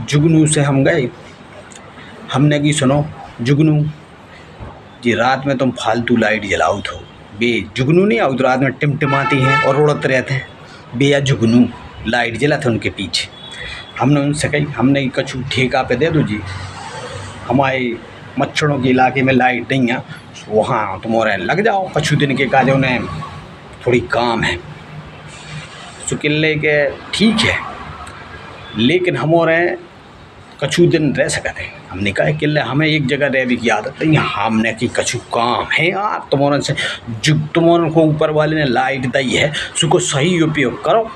जुगनू से हम गए, हमने की सुनो जुगनू जी, रात में तुम फालतू लाइट जलाओ थो बे। जुगनू नहीं आओ तो रात में टिमटिमाती हैं और उड़त रहते हैं बे। या जुगनू लाइट जला था उनके पीछे। हमने उनसे कही, हमने कछु ठेका पे दे दो जी, हमारे मच्छरों के इलाके में लाइट नहीं है, वहाँ तुम और लग जाओ कछु दिन के काज, उन्हें थोड़ी काम है। सुकिल्ले के ठीक है, लेकिन हम और कछु दिन रह सकते हैं। हमने कहा किले हमें एक जगह रह भी की आदत नहीं, हमने की कछु काम है यार तुम्हारे से, तुम्हारे को ऊपर वाले ने लाइट दी है, उसको सही उपयोग करो।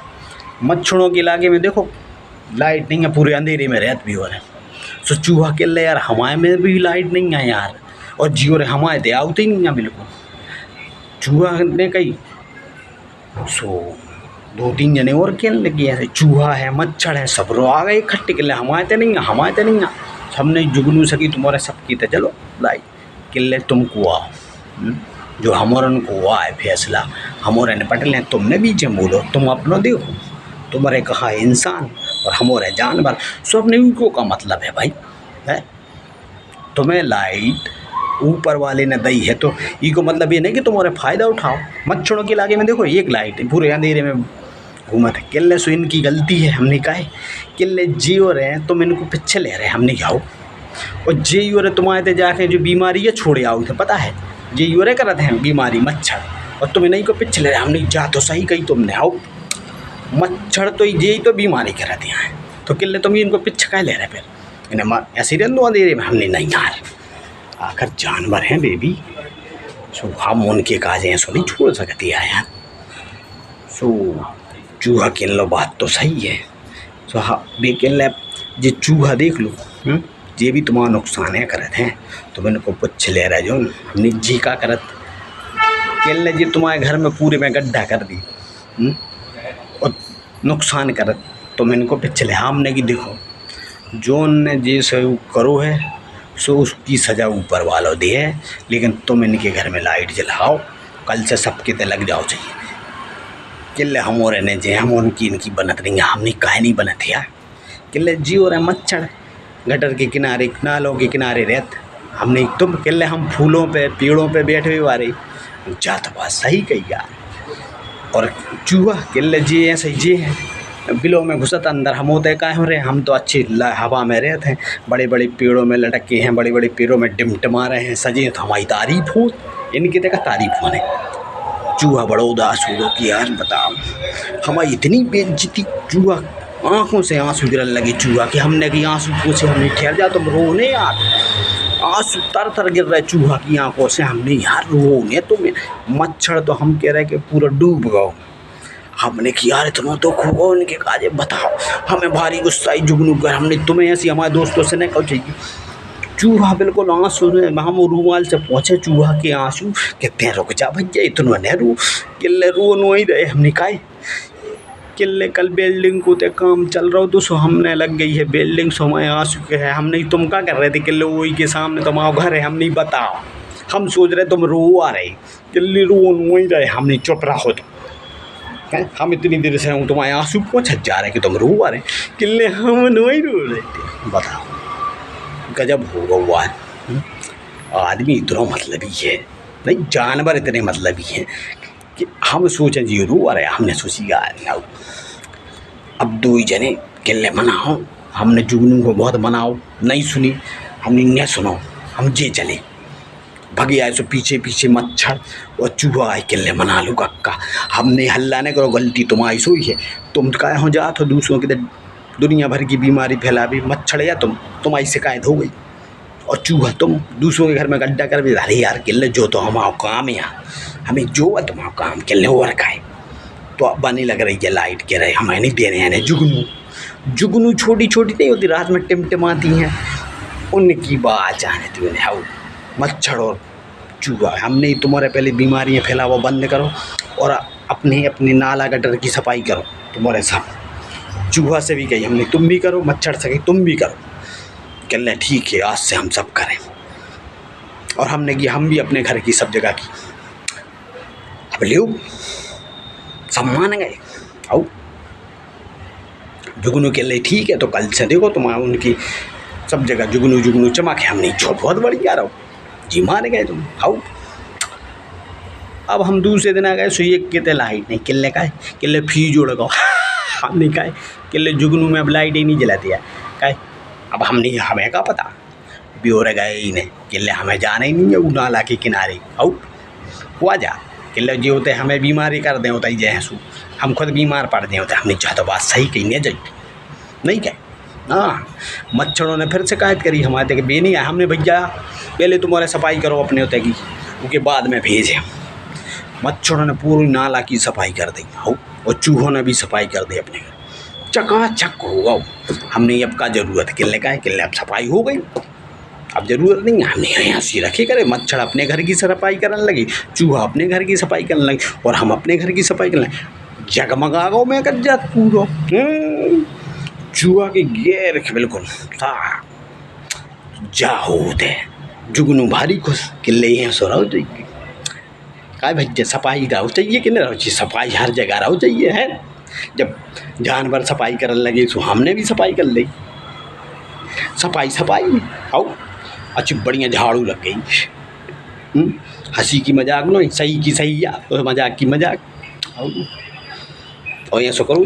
मच्छरों के इलाके में देखो लाइट नहीं है, पूरे अंधेरे में रहते भी हो रहे। सो चूहा किले यार हमारे में भी लाइट नहीं है यार, और जियो रे हमारे दे आते ही नहीं है बिल्कुल। चूहा ने कही सो 2-3 जने और खेल लगी ऐसे, चूहा है मच्छर है सब रो आ गए इकट्ठे किले, हमारे ते नहीं है, हमारे ते नहीं है। हमने जुगनू सकी तुम्हारे सबकी ते चलो लाई किले तुमको आओ, जो हमारे को हुआ है फैसला हमारे ने पट लें, तुमने बीच में बोलो, तुम अपना देखो, तुम्हारे कहा इंसान और हमारे जानवर, सो अपने उनको का मतलब है भाई है। तुम्हें लाइट ऊपर वाले ने दी है तो इको मतलब ये नहीं कि तुम्हारे फ़ायदा उठाओ। मच्छरों के इलाके में देखो एक लाइट है, पूरे अंधेरे में घूमत है। किले सो इनकी गलती है, हमने कहा है किले जी हो रहे हैं तुम इनको पीछे ले रहे हैं, हमने आओ और जे हो रहे तुम्हारे ते जाके जो बीमारी है छोड़े आओ थे, पता है जे हो रहे करते हैं बीमारी मच्छर, और तुम इन्हीं को पीछे ले रहे, हमने जा तो सही कही तुमने, आओ मच्छर तो ये तो बीमारी कराते हैं, तो किले तुम इनको पीछे कह ले रहे फिर इन्हें ऐसे रहने दो अंधेरे में। हमने नहीं यार, आखिर जानवर हैं बेबी, सो हम उनके काजे हैं सो नहीं छोड़ सकती है यार। सो चूहा किन लो बात तो सही है, सो हाँ बे किन जे चूहा देख लो ये भी तुम्हारा नुकसान है करत हैं, तो मैंने को पुछ ले रहा जो हमने जी का करत किन जी तुम्हारे घर में पूरे में गड्ढा कर दी और नुकसान करत, तो मैंने को पिछले ले हमने की देखो जो ने जे सब करो है सो उसकी सज़ा ऊपर वालों दे है, लेकिन तुम इनके घर में लाइट जलाओ कल से सबके ते लग जाओ चाहिए। किले हम और ने जे हम उनकी इनकी बनत नहीं है, हमने काहे नहीं बनत है किले जी हो रहे मच्छर गटर के किनारे नालों के किनारे रहते, हमने तुम किले हम फूलों पे पेड़ों पे बैठे हुए वारे जात बात सही कही यार। और चूहा किले जी ऐसे जी है बिलों में घुसत अंदर, हम होते काहे हो रहे, हम तो अच्छी हवा में रहते हैं, बड़े बड़े पेड़ों में लटके हैं, बड़े बड़े पेड़ों में डिमटिमा रहे हैं सजे, तो हमारी तारीफ हो, इनकी देखा तारीफ होने। चूहा बड़ा उदास हो कि यार बताओ हमारी इतनी बेइज्जती, चूहा आंखों से आंसू गिरने लगे चूहा कि हमने कि आंसू पूछे, हमने ठहर जा तुम रोने यार, आंसू तर तर गिर रहे चूहा की आंखों से, हमने यार रोने तुम्हें, मच्छर तो हम कह रहे कि पूरा डूब गओ, हमने कि यार इतना तो खूब उनके काजे बताओ, हमें भारी गुस्सा आई जुगनू कर, हमने तुम्हें ऐसी हमारे दोस्तों से नहीं कहो चाहिए। चूहा बिल्कुल आंसू में, हम रूमाल से पहुँचे चूहा के आंसू, कहते हैं रुक जा भैया इतना न रो, किले रो नो ही रहे, हमने कहा किले कल बिल्डिंग को ते काम चल रहा हो तो सो हमने लग गई है बिल्डिंग, सो हमारे आंसू के है, हमने तुम क्या कर रहे थे किले वही के सामने तुम्हारा घर है, हम नहीं बताओ, हम सोच रहे तुम रो आ रहे, किले रो नो ही रहे, हमने चुप रहो तो हम इतनी देर से हूँ तुम्हारे आंसू पोंछ जा रहे कि तुम रो आ रहे, किले हम नहीं रो रहे थे, बताओ गजब होगा हुआ है। आदमी इतना मतलबी है नहीं, जानवर इतने मतलबी हैं कि हम सोचें जी रो आ रहे, हमने सोची यार अब 2 ही जने किले मनाओ, हमने जुगनू को बहुत मनाओ नहीं सुनी, हमने नहीं सुनो, हम जे चले भगे आए सो पीछे पीछे मच्छर और चूहा आए किले मना लो कक्का, हमने हल्ला नहीं करो गलती तुम्हारी सोई है, तुम काहे हो जा तो दूसरों की दुनिया भर की बीमारी फैला भी, मच्छर या तुम्हारी शिकायत हो गई और चूहा तुम दूसरों के घर में गड्ढा कर भी, अरे यार किले जो तो हमारा काम है यार, हमें जो है तुम्हारा काम किले हो रखा है, तो अब बनी लग रही है लाइट के रहे हमें नहीं दे रहे हैं। जुगनू छोटी छोटी नहीं होती रात में टिमटिमाती हैं, उनकी बात जाने थी उन्हें, हाउ मच्छर और चूहा, हमने तुम्हारे पहले बीमारियां फैलावा बंद करो और अपने अपने नाला गटर की सफाई करो, तुम्हारे साथ चूहा से भी कही हमने तुम भी करो, मच्छर से कही तुम भी करो, कहले ठीक है आज से हम सब करें, और हमने की हम भी अपने घर की सब जगह की, अब लियो सब मान गए, आओ जुगनू के लिए ठीक है, तो कल से देखो तुम उनकी सब जगह जुगनू जुगनू चमक है। हमने जो बहुत बढ़िया रहो जी, मार गए तुम हाउ। अब हम दूसरे दिन आ गए सो ये कहते लाइट नहीं, किले का किले फ्यूज उड़ गो। हमने कहा किले जुगनू में अब लाइट ही नहीं जलाती है, कहे अब हम नहीं, हमें क्या पता ब्योर गए ही नहीं किले, हमें जाना ही नहीं है वो नाला के किनारे। हाउ हुआ जा किले जो होते हमें बीमारी कर दें होता ही जैसू, हम खुद बीमार पड़ दें होते। हमने चाह तो बात सही कही नहीं जाई नहीं कहे। हाँ, मच्छरों ने फिर शिकायत करी हमारे कि बे नहीं आया। हमने भैया पहले तुम्हारे सफाई करो अपने होते की, उसके बाद में भेजे। मच्छरों ने पूरी नाला की सफाई कर दी हो, और चूहों ने भी सफाई कर दी अपने, चकाचक होगा। हमने अब का ज़रूरत है किले का है, किले अब सफाई हो गई, अब ज़रूरत नहीं है। हमने यहाँ सी रखे करे, मच्छर अपने घर की सफाई करने लगे, चूहा अपने घर की सफाई करने लगे, और हम अपने घर की सफाई करने लगे। जगमगा गो मैं कर जात पूरा चूहा की गैर बिल्कुल जा होते जुगनू भारी खुश किले यहाँ सो रहो चाहिए का भैया सफाई रहो चाहिए कि नहीं रहो चाहिए, सफाई हर जगह रहो चाहिए है। जब जानवर सफाई करने लगे तो हमने भी सफाई कर ली, सफाई सफाई आओ अच्छी बढ़िया झाड़ू लग गई। हंसी की मजाक नहीं, सही की सही या तो मजाक की मजाक और यहाँ सो करूँ।